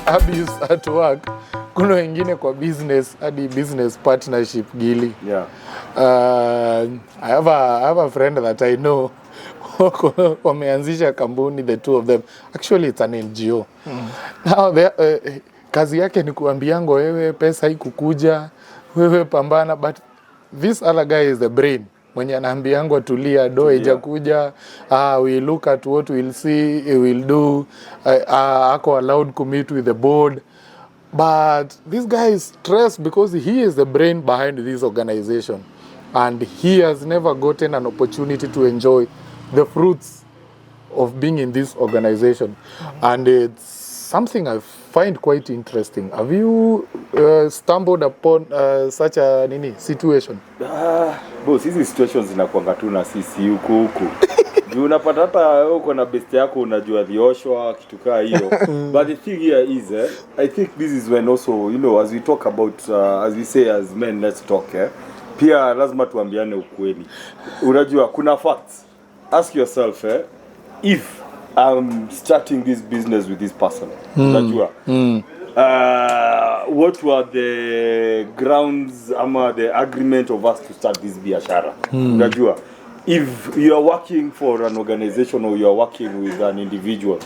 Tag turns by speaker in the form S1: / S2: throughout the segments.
S1: abuse at work, kuna wengine kwa business hadi business partnership gili.
S2: Yeah.
S1: I have a friend that I know wameanzisha kampuni, the two of them. Actually it's an NGO. Now kazi yake ni kuambiango wewe pesa haikukuja, wewe pambana, but this other guy is the brain. Mwenye anaambiango tulia, do haijakuja, we look at what we'll see, we'll do, ako allowed to meet with the board. But this guy is stressed because he is the brain behind this organization. And he has never gotten an opportunity to enjoy the fruits of being in this organization. And it's something I find quite interesting. Have you stumbled upon such a situation?
S2: Boss, hizi situations zinakuanga tu na sisi huku. Juu unapata hata uko na best yako unajua vioshwa kitu kaa hiyo. But the thing here is I think this is when also, as we talk about as we say as men, let's talk pia lazima tuambiane ukweli. Unajua kuna facts. Ask yourself if I'm starting this business with this person. Unajua what were the grounds ama the agreement of us to start this biashara? Unajua if you are working for an organization or you are working with an individual,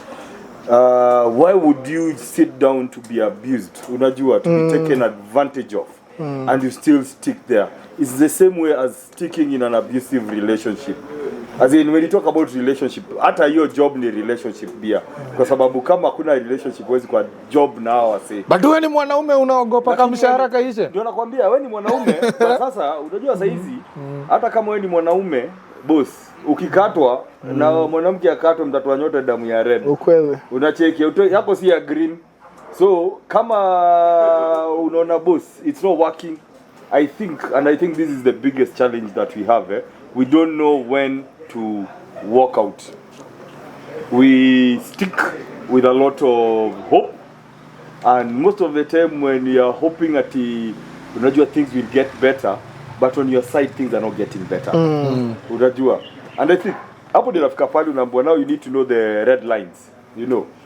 S2: why would you sit down to be abused? Unajua, to be taken advantage of, and you still stick there? It's the same way as sticking in an abusive relationship. As in, when you talk about relationship, hata hiyo job ni relationship pia. Kwa sababu kama kuna relationship huwezi kwa job na hawa say.
S1: But wewe ni mwanaume unaogopa kama mshahara kaishe.
S2: Ndio nakwambia wewe ni mwanaume. Sasa unajua sasa hizi hata kama wewe ni mwanaume, boss, ukikatwa na mwanamke akatwa mtatoa nyote damu ya red.
S3: Ukweli.
S2: Unacheki yako si ya green. So kama unaona boss, it's not working. I think this is the biggest challenge that we have. We don't know when to walk out. We stick with a lot of hope, and most of the time when you are hoping that unajua things will get better, but on your side things are not getting better. Unajua, and I think hapo ndio nafika pale unaambiwa now you need to know the red lines.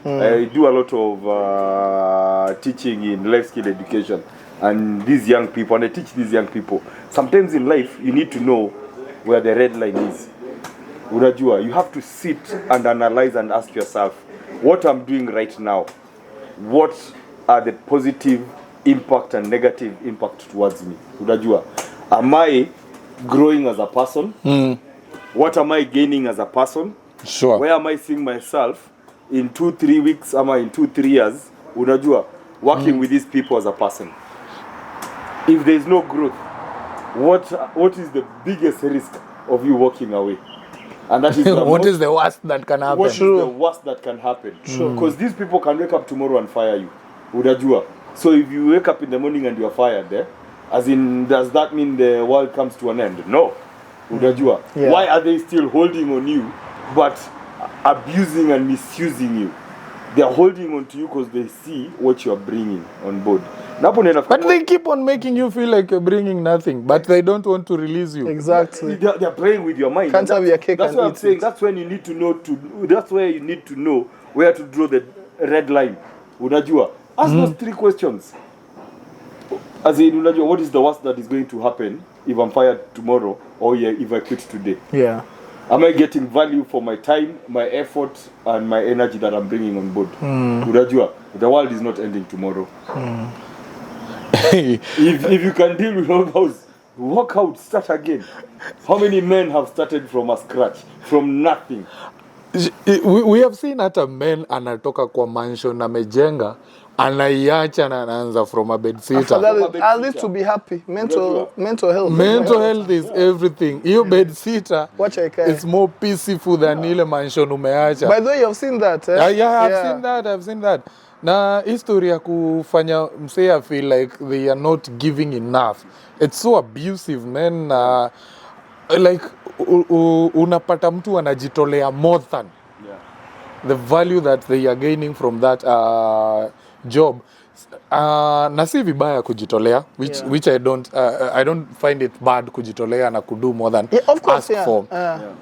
S2: I do a lot of teaching in life skill education, and these young people, and I teach these young people, sometimes in life you need to know where the red line is. Unajua, you have to sit and analyze and ask yourself, what I'm doing right now, what are the positive impact and negative impact towards me? Unajua, am I growing as a person? What am I gaining as a person?
S1: Sure.
S2: Where am I seeing myself in 2-3 weeks, ama in 2-3 years? Unajua, working with these people as a person. If there is no growth, what is the biggest risk of you walking away? And that is
S1: what is the worst that can happen?
S2: What is the worst that can happen? Because these people can wake up tomorrow and fire you. Unajua. So if you wake up in the morning and you are fired as in, does that mean the world comes to an end? No. Unajua.
S3: Yeah.
S2: Why are they still holding on you but abusing and misusing you? They are holding on to you because they see what you are bringing on board.
S1: But they keep on making you feel like you're bringing nothing, but they don't want to release you.
S3: Exactly.
S2: They are playing with your mind.
S3: Can't have your cake.
S2: That's what I'm saying. That's when you need to know that's where you need to know where to draw the red line. Unajua. Ask those 3 questions. As in, unajua, what is the worst that is going to happen if I'm fired tomorrow or if I quit today?
S3: Yeah.
S2: Am I getting value for my time, my effort, and my energy that I'm bringing on board? Unajua, the world is not ending tomorrow. If you can deal with all those, walk out, start again. How many men have started from a scratch, from nothing?
S1: We have seen hata men anatoka kwa mansion amejenga, anaiacha na anaanza from a bed sitter.
S3: At least to be happy. Mental health.
S1: Mental health is everything. Hiyo bed sitter is more peaceful than ile mansion umeacha.
S3: By the way, you've seen that.
S1: I've seen that. Na history ya kufanya msee feel like they are not giving enough. It's so abusive, man. Like unapata mtu anajitolea more than the value that they are gaining from that job. Na si vibaya kujitolea, which I don't find it bad kujitolea na kudo more than ask for.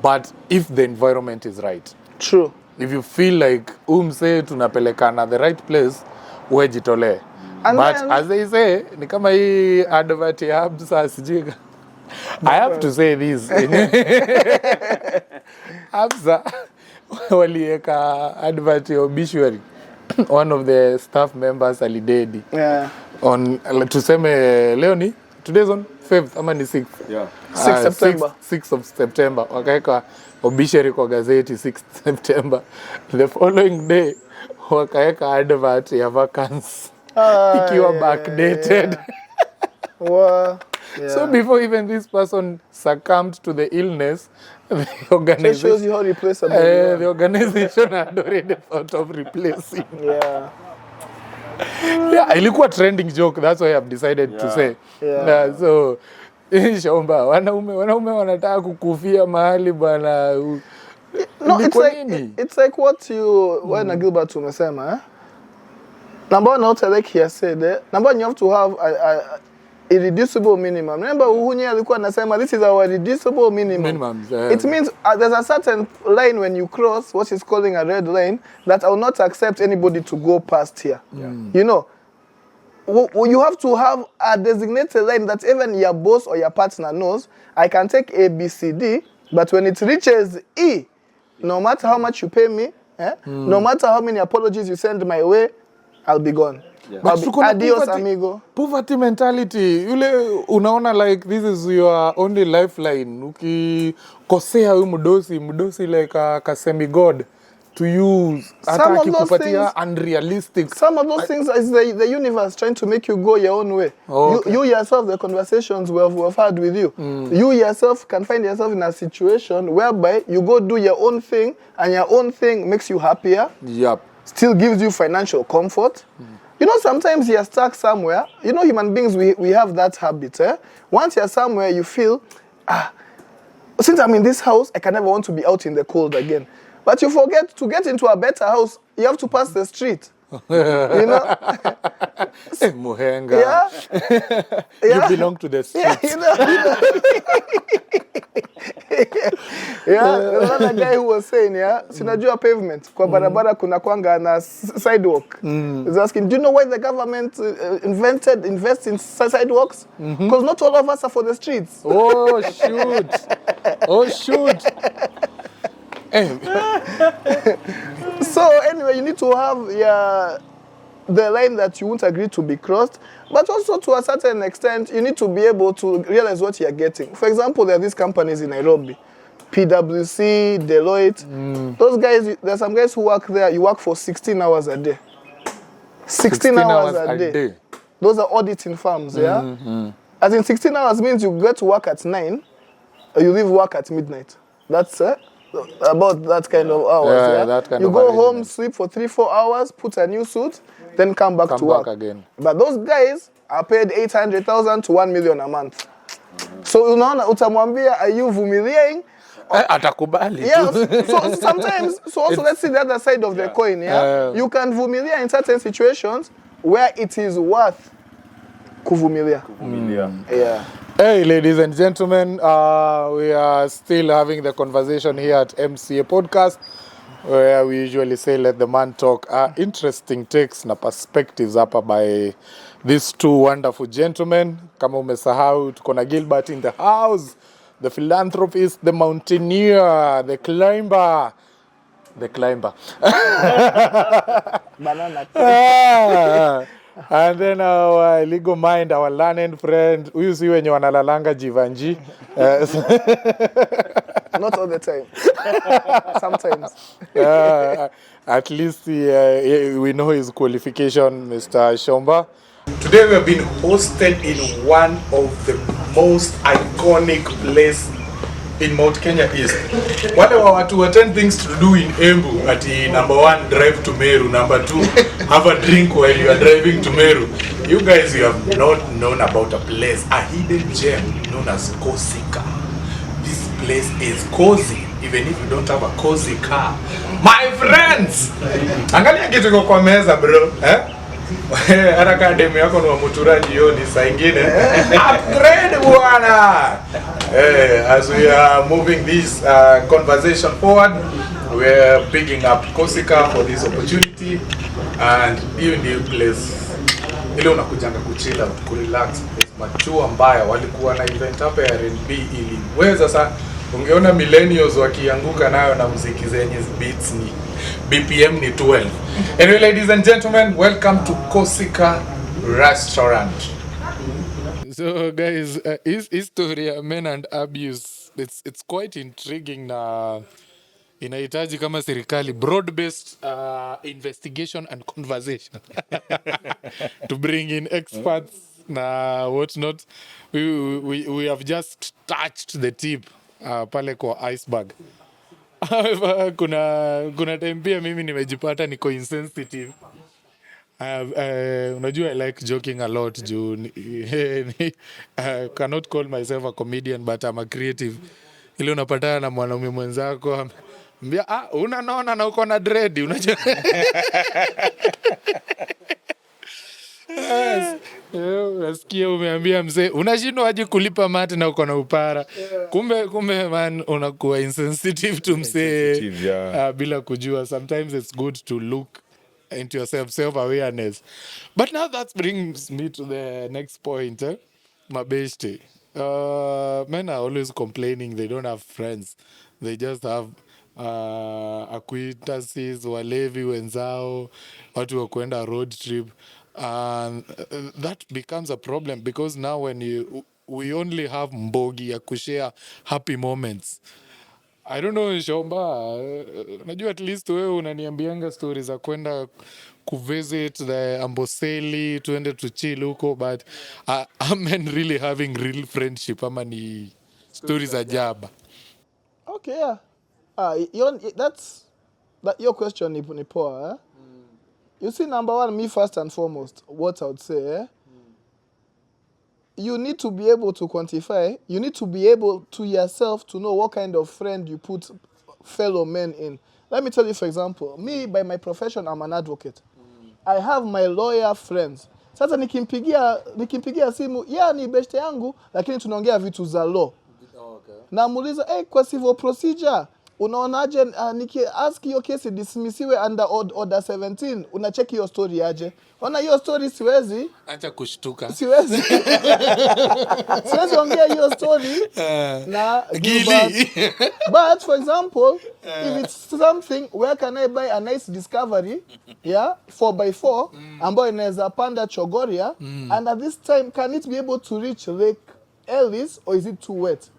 S1: But if the environment is right.
S3: True.
S1: If you feel like umse tunapelekana the right place, uwe jitolee.
S3: And
S1: But
S3: then,
S1: as they say, ni kama hii advert ya Habsa sijui. I have to say this. Habsa walieka advert ya obituary. One of the staff members alidedi.
S3: yeah.
S1: On tuseme leo ni today's on 5th ama ni 6th.
S2: Yeah.
S3: 6th September.
S1: 6th of September. Wakaeka obituary kwa gazeti 6th September. The following day wakaeka advert ya vacance. Ikiwa backdated.
S3: Well, yeah.
S1: So before even this person succumbed to the illness, the
S3: It shows
S1: organization,
S3: you how replaceable you are.
S1: the organization had already thought of replacing.
S3: Yeah.
S1: Yeah, ilikuwa trending joke. That's why I've decided to say.
S3: Yeah.
S1: So Shomba, wanaume wanataka kukufia mahali bwana.
S3: No, it's like what you when Gilbert umesema, eh? Number one, not like he said, number one, you have to have a irreducible minimum. Remember, Uhunye alikuwa anasema this is our reducible minimum. It means there's a certain line when you cross what is calling a red line that I will not accept anybody to go past here. Yeah. You know, you have to have a designated line that even your boss or your partner knows. I can take A, B, C, D, but when it reaches E, no matter how much you pay me, no matter how many apologies you send my way, I'll be gone.
S2: Yeah.
S3: Adios, amigo.
S1: Poverty mentality. Yule unaona like this is your only lifeline. Ukikosea huyu mdosi like a semi-god to use.
S3: Some of those things,
S1: unrealistic.
S3: Some of those things is the universe trying to make you go your own way.
S1: Okay.
S3: You yourself, the conversations we've had with you, you yourself can find yourself in a situation whereby you go do your own thing and your own thing makes you happier.
S1: Yep.
S3: Still gives you financial comfort. You know, sometimes you're stuck somewhere. You know, human beings, we have that habit. Once you're somewhere, you feel, since I'm in this house, I can never want to be out in the cold again. But you forget to get into a better house, you have to pass the street. You know?
S1: Muhenga.
S3: Yeah.
S1: You belong to the street.
S3: Yeah, you know. Yeah, there's another guy who was saying, sinajua pavement, kwa barabara kuna kwanga na sidewalk. He's asking, do you know why the government invests in sidewalks? Because not all of us are for the streets.
S1: Oh, shoot.
S3: So anyway, you need to have the line that you won't agree to be crossed, but also to a certain extent, you need to be able to realize what you're getting. For example, there are these companies in Nairobi, PwC, Deloitte. Those guys, there are some guys who work there, you work for 16 hours a day. 16 hours a day. Those are auditing firms, yeah? As in 16 hours means you get to work at 9, or you leave work at midnight. That's about that kind of hours.
S1: Yeah, that kind
S3: you
S1: of
S3: go
S1: arrangement.
S3: home, sleep for 3-4 hours, put a new suit, then come back to work
S1: again.
S3: But those guys are paid 800,000 to 1 million a month. So unaona utamwambia are you vumiliaing?
S1: Atakubali.
S3: Yeah, so sometimes, so also let's see the other side of the coin, you can vumilia in certain situations where it is worth kuvumilia. Yeah.
S1: Hey, ladies and gentlemen, we are still having the conversation here at MCA Podcast, where we usually say let the man talk. Interesting takes na perspectives hapa by these two wonderful gentlemen. Kama umesahau, tuko na Gilbert in the house, the philanthropist, the mountaineer, the climber.
S3: Banana.
S1: And then our legal mind, our learned friend, huyu si wenye wanalalanga Jivanji.
S3: Not all the time. Sometimes.
S1: At least we know his qualification, Mr. Shomba. Today we have been hosted in one of the most iconic places in Mount Kenya East. Wale wa watu wa 10 things to do in Embu, ati number 1, drive to Meru, number 2, have a drink while you are driving to Meru. You guys, you have not known about a place, a hidden gem known as Cozy Car. This place is cozy, even if you don't have a cozy car. My friends! Angalia kitu iko kwa meza, bro. Hata demu yako ni wa Mutura jioni saa ingine. Upgrade bwana. As we are moving this conversation forward, we are picking up Kosika for this opportunity, and hiyo ndio place ile unakujanga kuchila kurelax. Machua mbaya walikuwa na event hapa ya R&B iliweza sana. Ungeona millennials wakianguka nayo na muziki zenye beats ni BPM ni 12. Anyway, ladies and gentlemen, welcome to Kosika Restaurant. So guys, history ya men and abuse, it's quite intriguing na inahitaji kama serikali broad-based investigation and conversation to bring in experts na what not. We have just touched the tip pale kwa iceberg. kuna time pia mimi nimejipata niko insensitive. Unajua I like joking a lot juu I cannot call myself a comedian but I'm a creative. Ile unapatana na mwanaume mwenzako mbia unanona na uko na dread unajua. Unasikia umeambia mzee unashindwa aje kulipa mate na uko na upara. Kumbe man unakuwa insensitive to mzee bila kujua. Sometimes it's good to look into yourself, self-awareness. But now that brings me to the next point, mabeshte. Men are always complaining they don't have friends. They just have acquaintances, walevi wenzao, watu wa kuenda road trip. And that becomes a problem because now when we only have mbogi ya kushare happy moments. I don't know, Shomba. Najua at least wewe unaniambianga stories za kwenda kuvisit the Amboseli, tuende to chill huko, but I'm really having real friendship ama ni stories za jaba.
S3: Okay, yeah. Your question ni poa, eh? You see, number one, me first and foremost, what I would say, you need to be able to quantify, you need to be able to yourself to know what kind of friend you put fellow men in. Let me tell you, for example, me, by my profession, I'm an advocate. I have my lawyer friends. Sasa nikimpigia simu, ni beshte yangu, lakini tunaongea vitu za law. Okay. Namuuliza, kwa civil procedure, unaonaje ask hiyo kesi dismissiwe under order 17, unacheki hiyo story aje? Ona hiyo story siwezi.
S1: Acha kushtuka.
S3: Siwezi ongea hiyo story na Gilbert. But for example, if it's something where can I buy a nice discovery, 4x4 ambayo inaweza panda Chogoria, and at this time can it be able to reach Lake Ellis or is it too wet?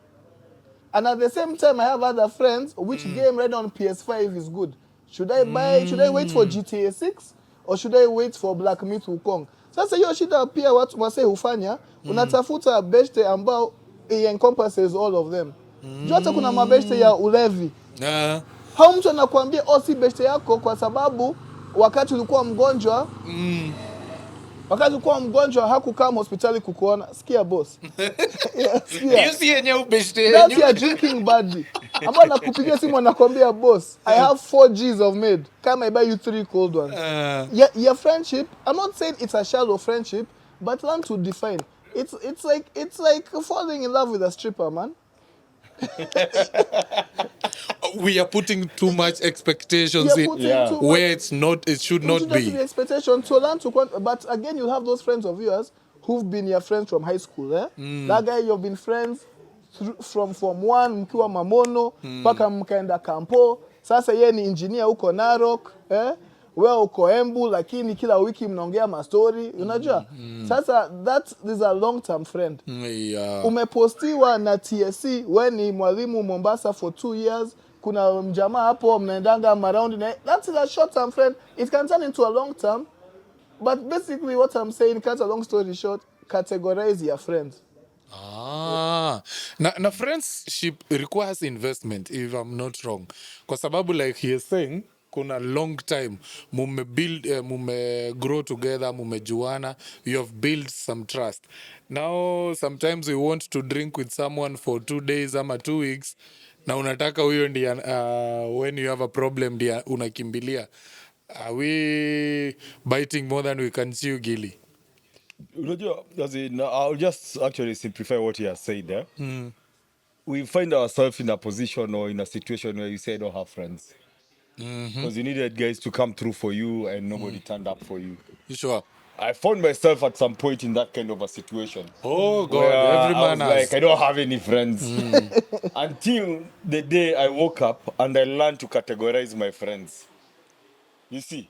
S3: And at the same time, I have other friends. Which game right on PS5 is good? Should I wait for GTA 6 or should I wait for Black Myth Wukong? Sasa hiyo shida pia watu wase hufanya, unatafuta beshte ambao encompasses all of them. Jua hata kuna mabeshte ya ulevi. Hao mtu anakuambia si beshte yako kwa sababu wakati ulikuwa mgonjwa hakukaa hospitali kukuona. Sikia boss.
S1: You see yenye ubeshte.
S3: That's your drinking badly. Ambao nakupigia simu anakuambia boss, I have 4 G's of made. Come I buy you 3 cold ones. Your friendship, I'm not saying it's a shallow friendship, but learn to define. It's like falling in love with a stripper, man.
S1: We are putting too much expectations in where it should not be.
S3: The expectation to learn to but again you have those friends of yours who've been your friends from high school, That guy you've been friends from Form 1 mkiwa Mamono mpaka mkaenda Kampo. Sasa yeye ni engineer huko Narok, wewe uko Embu lakini kila wiki mnaongea ma story, unajua? Sasa that is a long term friend. Umepostiwa na TSC, wewe ni mwalimu Mombasa for 2 years. Kuna mjamaa hapo mnaendanga around, that's a short term friend. It can turn into a long term. But basically what I'm saying, cut a long story short, categorize your friends.
S1: Na friendship requires investment, if I'm not wrong. Kwa sababu like he is saying, kuna long time mume grow together, mumejuana, you have built some trust. Now sometimes we want to drink with someone for 2 days ama 2 weeks, na unataka huyo ndiye when you have a problem ndiye unakimbilia. Are we biting more than we can chew, Gilly?
S2: I'll just actually simplify what he has said there. We find ourselves in a position or in a situation where you say I don't have friends. Because you needed guys to come through for you and nobody turned up for you.
S1: You sure?
S2: I found myself at some point in that kind of a situation.
S1: Oh, God,
S2: Where
S1: every
S2: I
S1: man
S2: was
S1: has.
S2: like, I don't have any friends. Until the day I woke up and I learned to categorize my friends. You see,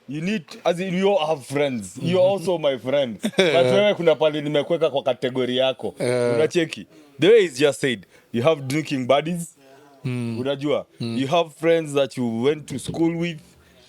S2: you need, as in you all have friends. You're also my friend. But wewe kuna pali nimekuweka kwa kategori yako. Unacheki. The way it's just said, you have drinking buddies. Unajua. You have friends that you went to school with.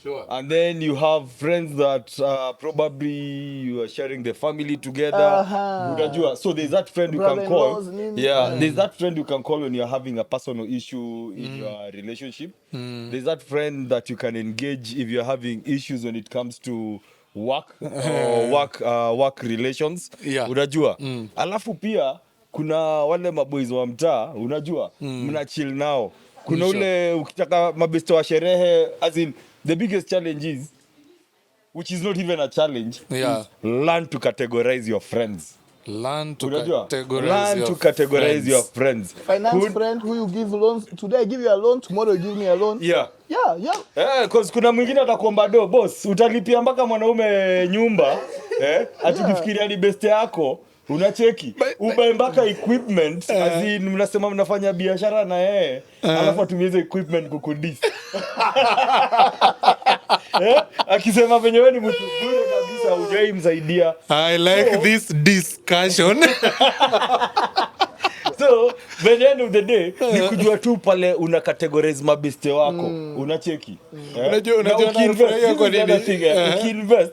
S1: Sure.
S2: And then you have friends that probably you are sharing the family together. Unajua. So there's that friend you can call. Yeah, there's that friend you can call when you're having a personal issue in your relationship. There's that friend that you can engage if you're having issues when it comes to work or work relations.
S1: Yeah.
S2: Unajua. Alafu pia kuna wale maboys wa mtaa, unajua, mna chill nao. Kuna ule ukitaka mabesto wa sherehe, as in the biggest challenge is, which is not even a challenge, is learn to categorize your friends.
S1: Learn to
S2: categorize your friends.
S3: Finance friend who you give loans. Today I give you a loan, tomorrow you give me a loan.
S2: Yeah.
S3: Because
S2: kuna mwingine atakuomba do, boss, utalipia mpaka mwanaume nyumba, atukifikiria ni best yako. Unacheki ubae mpaka equipment as in mnasema mnafanya biashara na yeye alafu atumize equipment kukudis. Akisema venye wewe ni mtu bure kabisa hujai msaidia.
S1: I like this discussion.
S2: So by the end of the day ni kujua tu pale una categorize mabeste wako. Unacheki.
S1: Unajua unafurahia kwa nini?
S2: Ukiinvest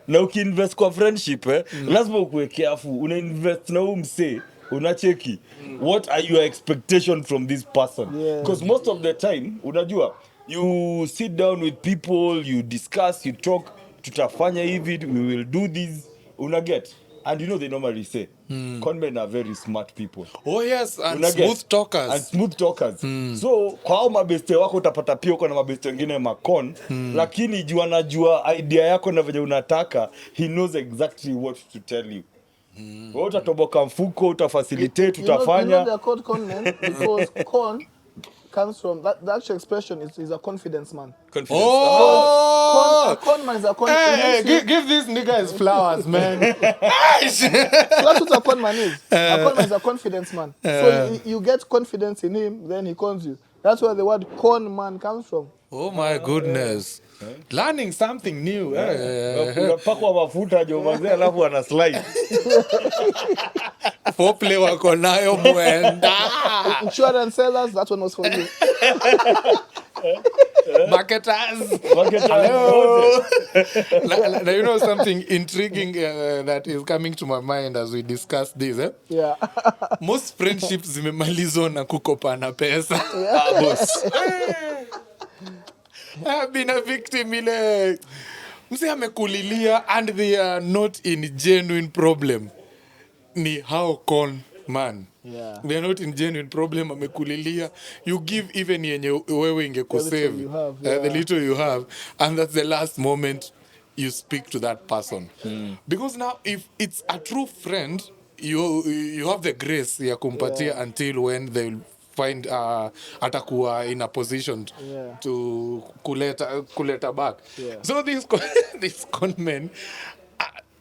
S2: na ukiinvest kwa friendship lazima ukuwe careful. Una invest na umse. Unacheki. What are your expectations from this person? Because most of the time unajua you sit down with people, you discuss, you talk, tutafanya hivi, we will do this. Unaget. And you know they normally say, con men are very smart people.
S1: Oh yes, and smooth talkers. So kwa hao mabeste wako utapata pia uko na mabeste wengine makon, lakini juu anajua idea yako na venye unataka, he knows exactly what to tell you. Wewe utatoboka mfuko, utafacilitate, utafanya.
S3: You know they are called con men because con comes from the actual expression is a confidence man.
S2: Confidence.
S3: A con man is a confidence.
S1: Hey, give these niggas flowers, man.
S3: So that's what a con man is. A con man is a confidence man. So you get confidence in him, then he cons you. That's where the word con man comes from.
S1: Oh my goodness. Learning something new.
S2: Unapakwa mafuta jo mazee alafu ana slide.
S1: Foreplay wako nayo mwenda.
S3: Insurance sellers, that one was for you.
S1: Marketers. Hello. Now, you know something intriguing that is coming to my mind as we discuss this.
S3: Yeah.
S1: Most friendships zimemalizwa na kukopana pesa.
S2: Boss.
S1: I've been a victim ile mse amekulilia and they are not in genuine problem. Ni how con man.
S3: Yeah.
S1: They are not in genuine problem. Amekulilia. You give even yenye wewe ingekusave. The little you have. And that's the last moment you speak to that person. Because now if it's a true friend, you have the grace ya kumpatia until when they will find atakuwa in a position to kuleta back. So these con men,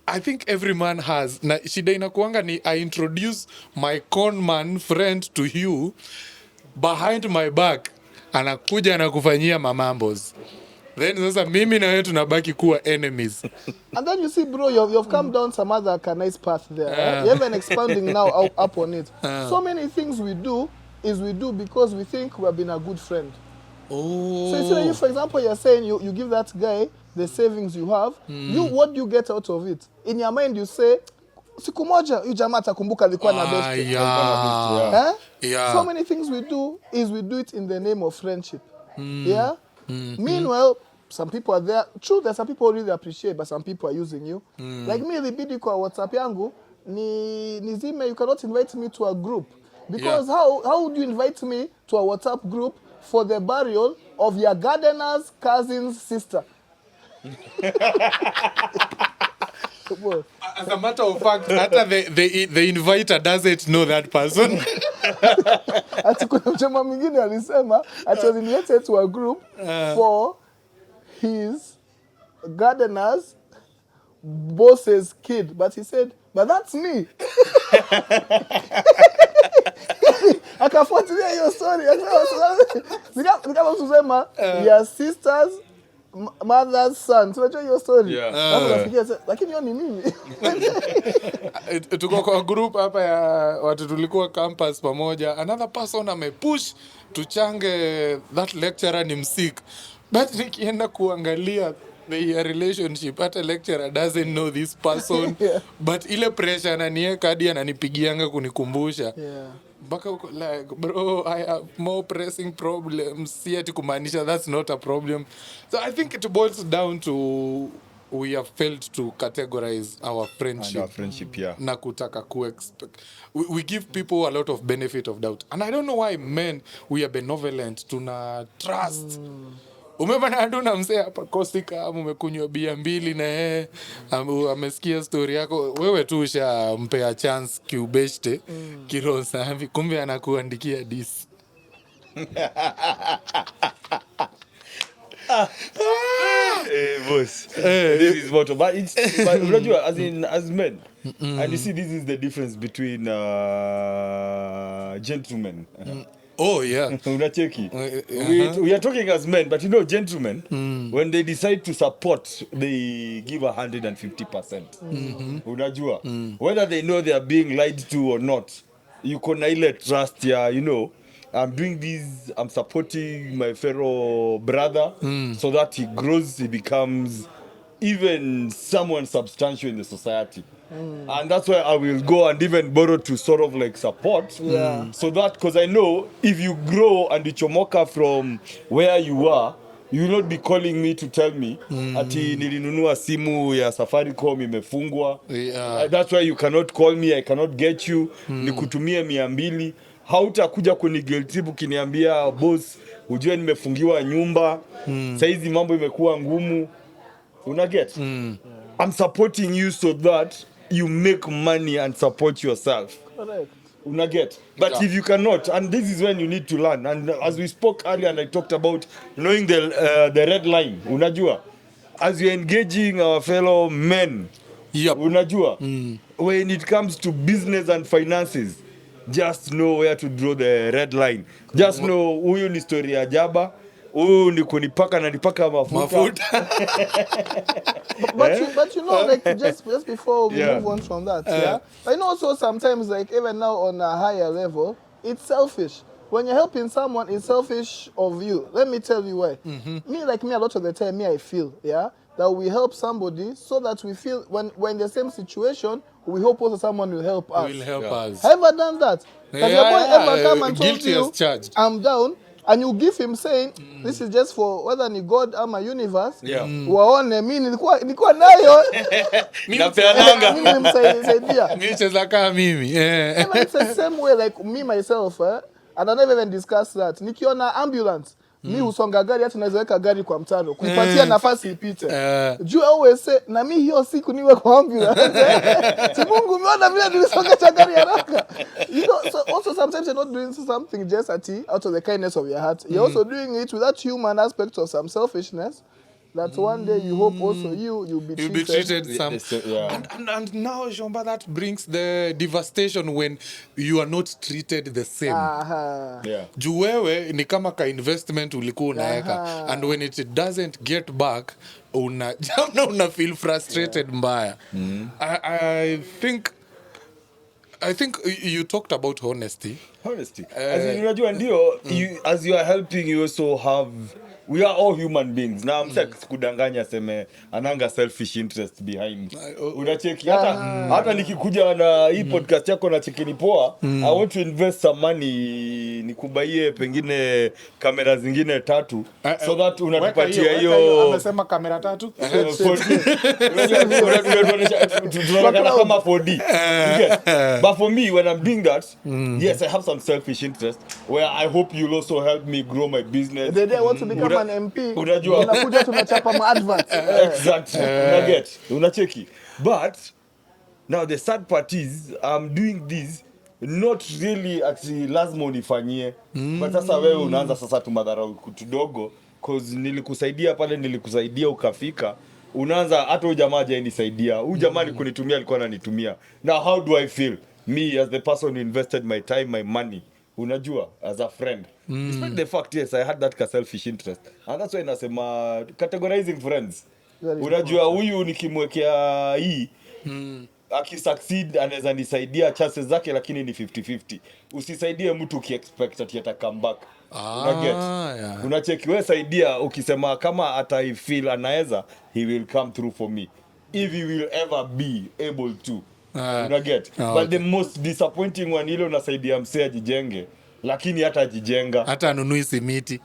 S1: I think every man has. Na shida inakuanga ni I introduce my con man friend to you behind my back, anakuja na kufanyia mamambos. Then sasa mimi na wewe tunabaki kuwa enemies.
S3: And then you see, bro, you've come down some other nice path there. Right? You're even expanding now up on it. So many things we do because we think we have been a good friend.
S1: Oh.
S3: So you, for example, you're saying you give that guy the savings you have. What do you get out of it? In your mind, you say, siku moja, yu jamaa atakumbuka alikuwa na best.
S1: Yeah.
S3: So many things we do it in the name of friendship. Yeah? Meanwhile, some people are there. True, there's some people who really appreciate, but some people are using you. Like me, the bidi kwa WhatsApp yangu, ni zime, you cannot invite me to a group. Because how would you invite me to a WhatsApp group for the burial of your gardener's cousin's sister?
S1: As a matter of fact, hata the inviter doesn't know that person.
S3: Ati kuna mchema mwingine alisema ati was invited to a group for his gardener's boss's kid, but he said, but that's me. Akafuatilia hiyo story. Nikama kusema your sister's mother's son. Tunajua hiyo story. Lakini hiyo ni mimi.
S1: Tuko kwa group hapa ya watu tulikuwa campus pamoja. Another person amepush tuchange that lecturer ni msik. But nikienda kuangalia the relationship, hata lecturer doesn't know this person. But ile pressure ananieka hadi ananipigianga kunikumbusha. Baka like, bro, I have more pressing problems. Si ati kumaanisha that's not a problem. So I think it boils down to we have failed to categorize our friendship.
S2: And our friendship, yeah.
S1: Na kutaka expect. We give people a lot of benefit of doubt. And I don't know why men, we are benevolent, tuna trust. Umebana aduna msee hapa kosika umekunywa bia mbili na yeye amesikia story yako, wewe tu ushampea chance kiubeshte kirosa hivi, kumbe anakuandikia dis.
S2: Boss. This is what, but it's but unajua as men, and you see this is the difference between gentlemen.
S1: Oh yeah.
S2: Unacheki. We are talking as men, but you know gentlemen, when they decide to support, they give 150%. Unajua. Whether they know they are being lied to or not, you can ile trust ya, you know, I'm doing this, I'm supporting my fellow brother so that he grows, he becomes even someone substantial in the society. And that's why I will go and even borrow to sort of like support. So that, because I know if you grow and ichomoka from where you are, you will not be calling me to tell me ati nilinunua simu ya Safaricom imefungwa. That's why you cannot call me, I cannot get you. Nikutumie 200. Hautakuja kunigiltibu kiniambia boss, ujue nimefungiwa nyumba. Saizi mambo imekuwa ngumu. Unaget? I'm supporting you so that you make money and support yourself.
S3: Correct.
S2: Unaget? But if you cannot, and this is when you need to learn. And as we spoke earlier, and I talked about knowing the red line. Unajua? As you're engaging our fellow men. Unajua? When it comes to business and finances, just know where to draw the red line. Just know huyu ni story ya jaba. Ni kunipaka na nipaka mafuta.
S3: But you know, like just before we move on from that, I know also sometimes, like even now on a higher level, it's selfish. When you're helping someone, it's selfish of you. Let me tell you why. Me, a lot of the time, I feel, that we help somebody so that we feel when we're in the same situation, we hope also someone will help us. Have I done that? Has your boy ever come and told you, I'm down? And you give him saying, this is just for whether ni God or my universe. Waone mimi nilikuwa nayo.
S2: Napeananga.
S3: Mimi nimsaidia.
S1: Mimi cheza kama mimi.
S3: It's the same way like me myself, and I never even discuss that. Nikiona ambulance, mi usonga gari hata naweza weka gari kwa mtano kuipatia nafasi ipite. Juu always say na mimi hiyo siku niwe kwa ambulance. Si Mungu umeona vile nilisonga cha gari haraka. You know, so also sometimes you're not doing something just out of the kindness of your heart. You're also doing it with that human aspect of some selfishness. That one day you hope also you'll be treated
S1: some. And now, Jomba, that brings the devastation when you are not treated the same. Juu wewe ni kama ka investment ulikuwa unaeka. And when it doesn't get back, una feel frustrated mbaya. I think you talked about honesty.
S2: As unajua ndio, as you are helping, you also have. We are all human beings. Na kudanganya seme ananga selfish interest behind. Unacheki hata nikikuja na hii podcast yako na cheki ni poa. I want to invest some money nikubaie pengine kamera zingine 3 so that unatupatia hiyo.
S1: Amesema kamera 3?
S2: Tunataka kama 4D. But for me when I'm doing that, yes I have some selfish interest where I hope you'll also help me grow my business.
S3: They want to become kama an MP
S2: unajua
S3: unakuja tunachapa ma adverts.
S2: Exactly. Unacheki. But now the sad part is I'm doing this not really actually lazima unifanyie. But sasa wewe unaanza sasa tumadharau kidogo cause nilikusaidia ukafika. Unaanza hata huyu jamaa hajanisaidia. Huyu jamaa kunitumia alikuwa ananitumia. Now how do I feel? Me as the person who invested my time, my money. Unajua as a friend. Despite the fact yes I had that selfish interest. And that's why nasema categorizing friends. Unajua huyu nikimwekea hii akisucceed anaweza nisaidia chances zake lakini ni 50-50. Usisaidie mtu ukiexpect ati ata come back. Unaget? Yeah. Unacheki wewe saidia ukisema kama ata feel anaweza he will come through for me. If he will ever be able to. Unaget? But the most disappointing one ile unasaidia msee ajijenge lakini hata ajijenga
S1: hata anunui simiti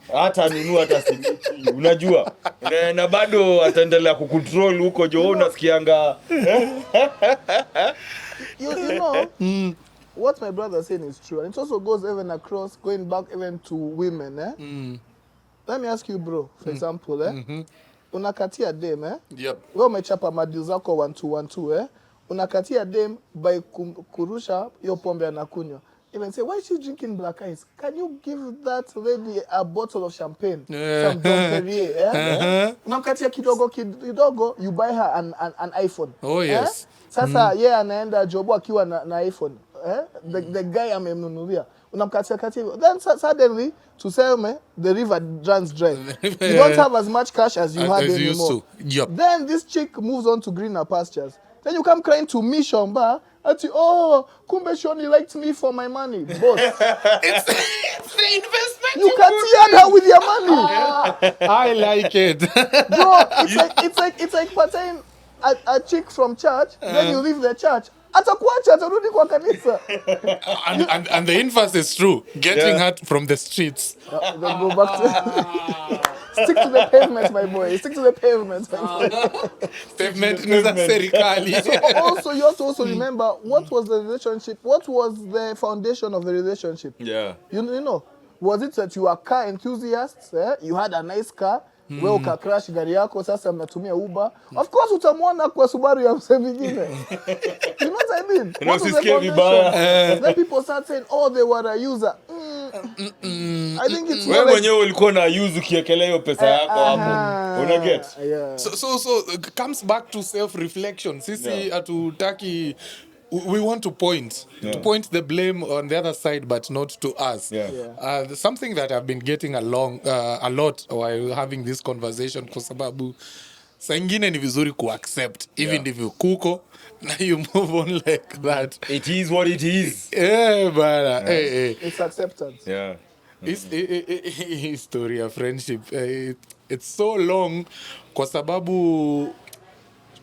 S2: unajua na bado ataendelea kucontrol huko jo unasikianga
S3: you know what my brother saying is true, and it also goes even across going back even to women Let me ask you bro, for example unakatia dem
S1: yep.
S3: Wewe umechapa madili zako 1-2 unakatia dem by kurusha hiyo pombe anakunywa. Even say, why is she drinking black ice? Can you give that lady a bottle of champagne? Some Dom Perrier, Unamkatia kidogo, you buy her an iPhone.
S1: Oh, yes.
S3: Sasa, anaenda jobo akiwa na iPhone. The guy amemnunulia. Unamkatia. Then suddenly, to sell me, the river runs dry. You don't have as much cash as you had anymore.
S1: Yep.
S3: Then this chick moves on to greener pastures. Then you come crying to me, Shomba, kumbe Shoni liked me for my money. Boss.
S1: It's the investment.
S3: You can her with your money.
S1: I like it.
S3: Bro, it's like partying a chick from church, then you leave the church. Atakuacha atarudi kwa kanisa.
S1: And the inverse is true. Getting her from the streets.
S3: Then go back to stick to the pavement, my boy. Stick to the pavement, my boy.
S1: Pavement is a serikali.
S3: So you have to also remember what was the relationship, what was the foundation of the relationship.
S2: Yeah.
S3: You know, was it that you are car enthusiasts? You had a nice car. Wewe ukacrash gari yako sasa mnatumia Uber. Of course utamwona kwa Subaru ya mse vingine. You know what I mean? Then people start saying, oh, they were a user. I think it's
S2: wewe mwenyewe ulikuwa na use ukiekelea hiyo pesa yako hapo. Una get?
S1: So comes back to self reflection. Sisi hatutaki we want to point the blame on the other side, but not to us. Something that I've been getting along a lot while having this conversation, kwa sababu saa ingine ni vizuri accept even if you kuko na you move on like that.
S2: It is what it is.
S1: But
S3: it's acceptance.
S1: It's history of friendship. It's so long kwa sababu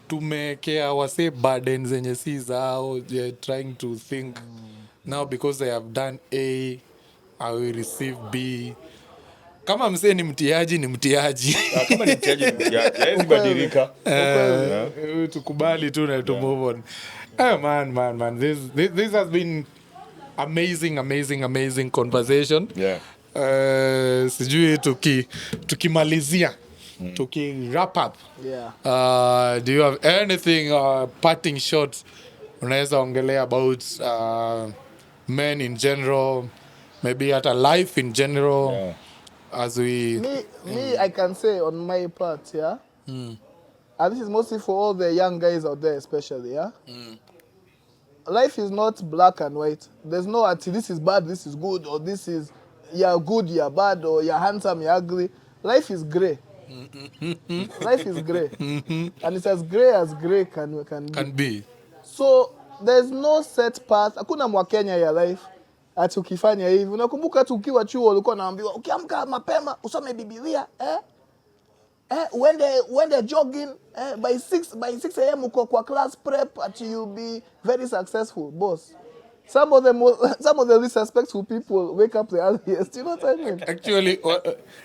S1: tumekea wase burdens zenye si zao. They're trying to think now because they have done A, I will receive B. Kama msee ni mtiaji.
S2: Kama ni mtiaji. Haiwezi badilika.
S1: Tukubali tu na to move on. Man. This has been amazing conversation. Sijui tukimalizia. To wrap up. Do you have anything parting shot unaweza ongelea about men in general, maybe at a life in general, as we
S3: me I can say on my part, and this is mostly for all the young guys out there especially, life is not black and white. There's no this is bad, this is good, or this is you're good, you're bad, or you're handsome, you're ugly. Life is gray. Life is gray. And it's as gray can be. So there's no set path. Hakuna mwakenya ya life ati ukifanya hivi. Unakumbuka tu ukiwa chuo ulikuwa naambiwa ukiamka mapema usome Biblia, uende jogging, by 6 am uko kwa class prep ati you'll be very successful, boss. Some of the least suspectful people wake up the earliest. You know what I mean?
S1: Actually,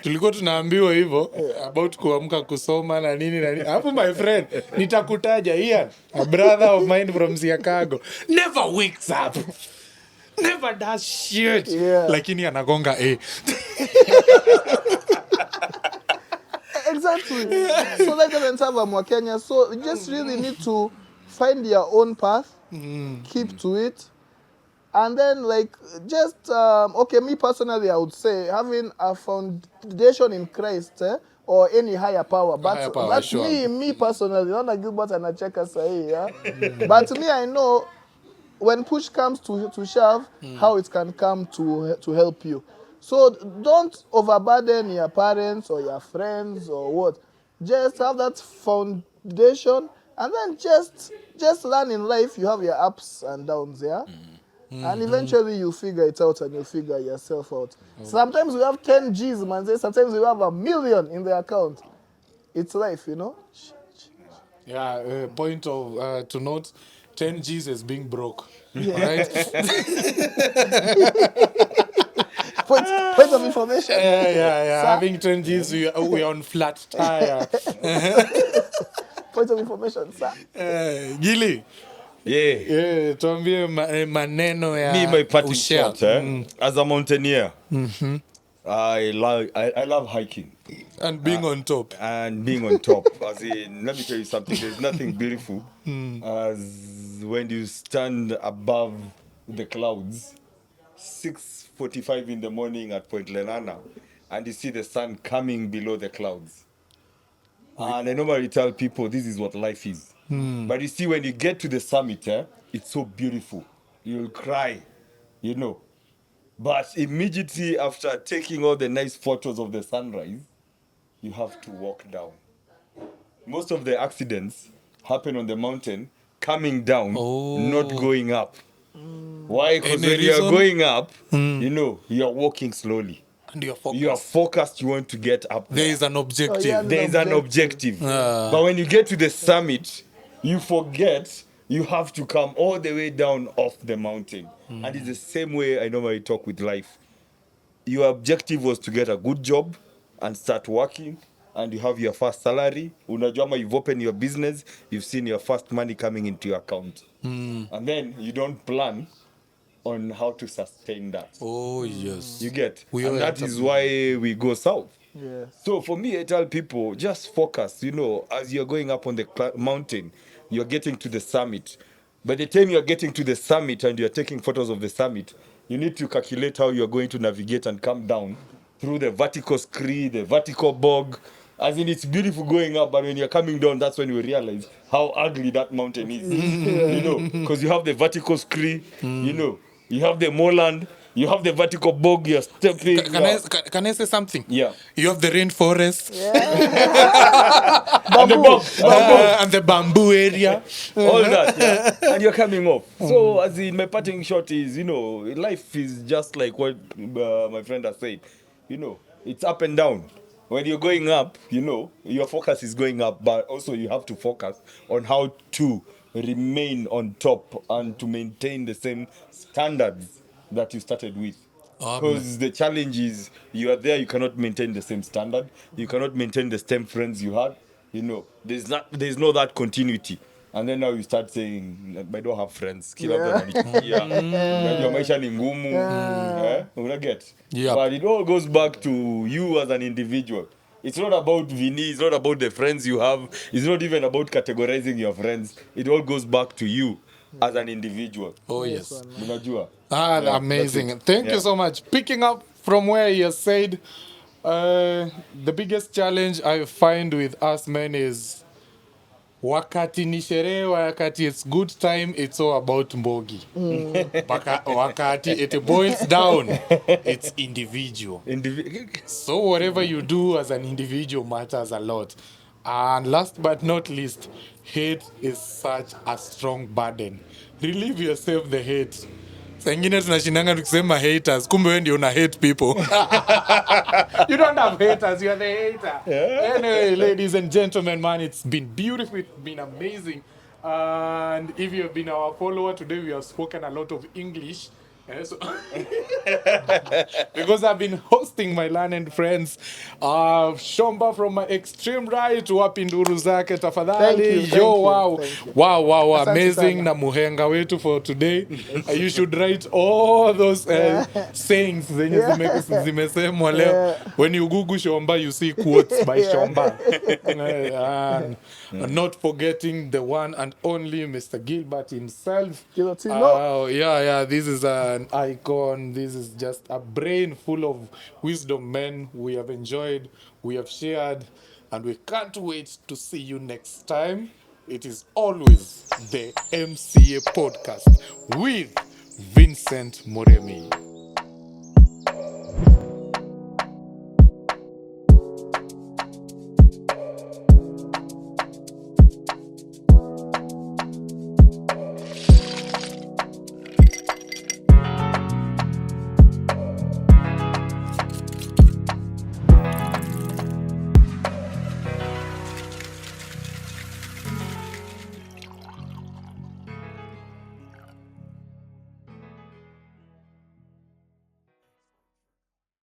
S1: tulikuwa tunaambiwa hivyo about kuamka kusoma na nini. Hapo my friend, nitakutaja Ian, a brother of mine from Chicago, never wakes up. Never does shit. Lakini anagonga A.
S3: Exactly. So like them in Kenya. So you just really need to find your own path, keep to it, and then like just okay. Me personally, I would say having a foundation in Christ or any higher power. But
S1: Higher power,
S3: that's
S1: sure.
S3: me personally, not like Gilbert and a checker say, yeah. But me, I know when push comes to shove, how it can come to help you. So don't overburden your parents or your friends or what. Just have that foundation, and then just learn in life. You have your ups and downs, yeah. And eventually you figure it out and you figure yourself out. Sometimes we have 10 G's, man. Sometimes we have 1 million in the account. It's life, you know.
S1: Yeah, point of to note, 10 G's is being broke.
S3: Yeah.
S1: Right?
S3: Point of information.
S1: Yeah.
S3: Sir?
S1: Having 10 G's, we're on flat tire.
S3: Point of information, sir.
S1: Gili,
S2: Yeah.
S1: tuambie maneno ya
S2: Me, my parting
S1: ushare.
S2: shot, as a mountaineer, I love hiking
S1: And being on top.
S2: and being on top. As in, let me tell you something. There's nothing beautiful as when you stand above the clouds, 6:45 in the morning at Point Lenana, and you see the sun coming below the clouds. And I normally tell people this is what life is. But you see, when you get to the summit, it's so beautiful. You'll cry, you know. But immediately after taking all the nice photos of the sunrise, you have to walk down. Most of the accidents happen on the mountain, coming down, not going up. Why? Because
S1: Any
S2: when you are
S1: reason?
S2: going up, you know, you are walking slowly.
S1: And your focus.
S2: You are focused, you want to get up
S1: There
S2: there.
S1: is an objective.
S3: Oh, yeah.
S2: There is an objective. But when you get to the summit, you forget you have to come all the way down off the mountain. And it's the same way I normally talk with life. Your objective was to get a good job and start working, and you have your first salary. Unajua ama you've opened your business, you've seen your first money coming into your account. And then you don't plan on how to sustain that.
S1: Oh, yes.
S2: You get?
S1: We
S2: And
S1: all
S2: that
S1: have
S2: is
S1: to-
S2: why we go south.
S3: Yeah.
S2: So for me, I tell people, just focus, you know, as you're going up on the mountain, you're getting to the summit. By the time you're getting to the summit and you're taking photos of the summit, you need to calculate how you're going to navigate and come down through the vertical scree, the vertical bog. As in, it's beautiful going up, but when you're coming down, that's when you realize how ugly that mountain is. You know, because you have the vertical scree, you know, you have the moorland, you have the vertical bog, you're stepping.
S1: Can I say something?
S2: Yeah.
S1: You have the rainforest
S2: And the bog.
S1: and the bamboo area.
S2: All that, yeah. And you're coming off. So, as in, my parting shot is, you know, life is just like what my friend has said. You know, it's up and down. When you're going up, you know, your focus is going up, but also you have to focus on how to remain on top and to maintain the same standards that you started with. Because the challenge is you are there, you cannot maintain the same standard, you cannot maintain the same friends you had. You know, there's no that continuity. And then now you start saying, I don't have friends. Kila mtu ananichukia. Unajua maisha ni ngumu. Una get?
S1: Yep.
S2: But it all goes back to you as an individual. It's not about Vinny, it's not about the friends you have. It's not even about categorizing your friends. It all goes back to you as an individual.
S1: Oh, yes.
S2: Unajua?
S1: Ah, amazing. Thank you so much. Picking up from where you said, the biggest challenge I find with us men is wakati ni sherehe, wakati it's good time, it's all about mbogi. Wakati it boils down, it's individual. So whatever you do as an individual matters a lot. And last but not least, hate is such a strong burden. Relieve yourself the hate. Sengine tunashindanga tukisema haters, kumbe wewe ndio una hate people. You don't have haters, you are the hater. Yeah. Anyway, ladies and gentlemen, man, it's been beautiful, it's been amazing. And if you have been our follower today, we have spoken a lot of English. So- because I've been hosting my learned friends, Shomba from my extreme right, wapi nduru zake tafadhali.
S3: Thank
S1: Yo,
S3: you,
S1: wow,
S3: thank you.
S1: wow,
S3: Asante
S1: amazing
S3: sana.
S1: na muhenga wetu for today. You should write all those sayings zenye zimesemwa leo. When you Google Shomba, you see quotes by Shomba. Not forgetting the one and only Mr. Gilbert himself. Yeah, this is an icon. This is just a brain full of wisdom, men. We have enjoyed, we have shared, and we can't wait to see you next time. It is always the MCA podcast with Vincent Moremi.